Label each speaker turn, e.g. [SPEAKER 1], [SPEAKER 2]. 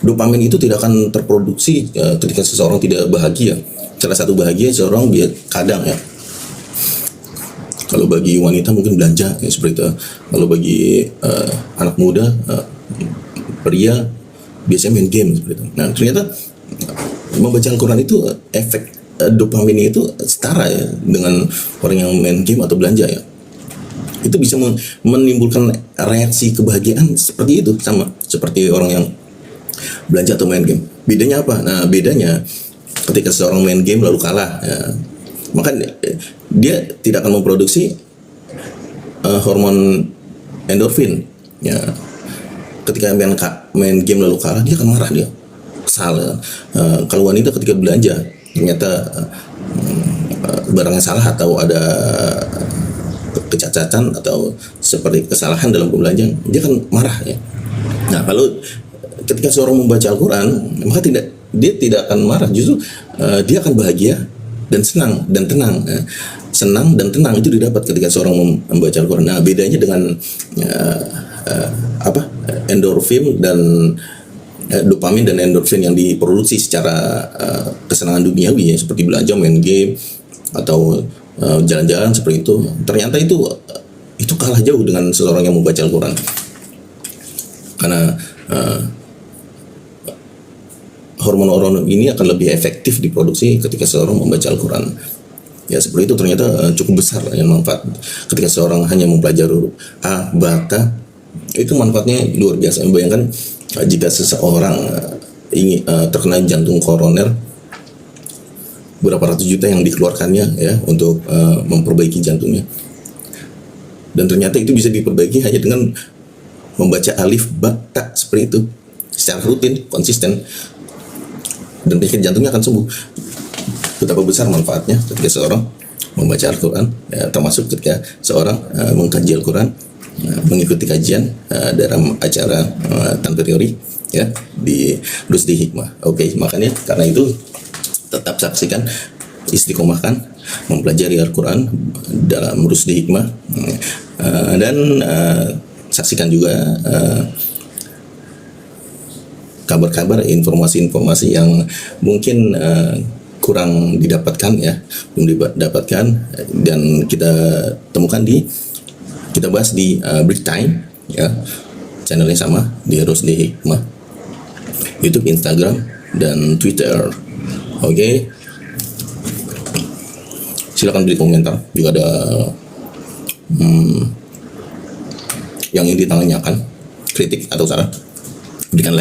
[SPEAKER 1] Dopamin itu tidak akan terproduksi ketika seseorang tidak bahagia. Salah satu bahagia seseorang kadang ya. Kalau bagi wanita mungkin belanja ya, seperti itu. Kalau bagi anak muda, pria biasanya main game seperti itu. Nah ternyata membaca Al-Quran itu efek dopamin itu setara ya dengan orang yang main game atau belanja ya. Itu bisa menimbulkan reaksi kebahagiaan seperti itu, sama seperti orang yang belanja atau main game. Bedanya apa? Nah bedanya ketika seorang main game lalu kalah ya, maka dia tidak akan memproduksi hormon endorfin ya. Ketika main game lalu kalah, dia akan marah, dia kesal ya. Kalau wanita ketika belanja ternyata barangnya salah atau ada kecacatan atau seperti kesalahan dalam pembelanjaan, dia akan marah ya. Nah kalau ketika seorang membaca Al-Quran, maka dia tidak akan marah, justru dia akan bahagia dan senang dan tenang. Senang dan tenang itu didapat ketika seorang membaca Al-Quran. Nah bedanya dengan endorfin dan dopamin dan endorfin yang diproduksi secara kesenangan duniawi ya, seperti belanja, main game atau jalan-jalan seperti itu, ternyata itu kalah jauh dengan seseorang yang membaca Al-Quran. Karena hormon-hormon ini akan lebih efektif diproduksi ketika seorang membaca Al-Quran. Ya seperti itu, ternyata cukup besar yang manfaat ketika seorang hanya mempelajari huruf A, ba, ta. Itu manfaatnya luar biasa. Bayangkan jika seseorang ingin terkena jantung koroner, berapa ratus juta yang dikeluarkannya ya untuk memperbaiki jantungnya. Dan ternyata itu bisa diperbaiki hanya dengan membaca alif, ba, ta seperti itu secara rutin, konsisten, dan penyakit jantungnya akan sembuh. Betapa besar manfaatnya ketika seorang membaca Al-Quran ya, termasuk ketika seorang mengkaji Al-Quran, mengikuti kajian dalam acara tanpa teori ya di Rusdi Hikmah. Oke, makanya karena itu tetap saksikan, istiqomahkan mempelajari Al-Quran dalam Rusdi Hikmah, dan saksikan juga kabar-kabar, informasi-informasi yang mungkin kurang didapatkan ya, belum didapatkan, dan kita temukan kita bahas di Break Time ya, channelnya sama di Rusdi Hikmah, YouTube, Instagram, dan Twitter. Oke. Silakan beri komentar jika ada yang ingin ditanyakan, kritik atau saran, berikan like.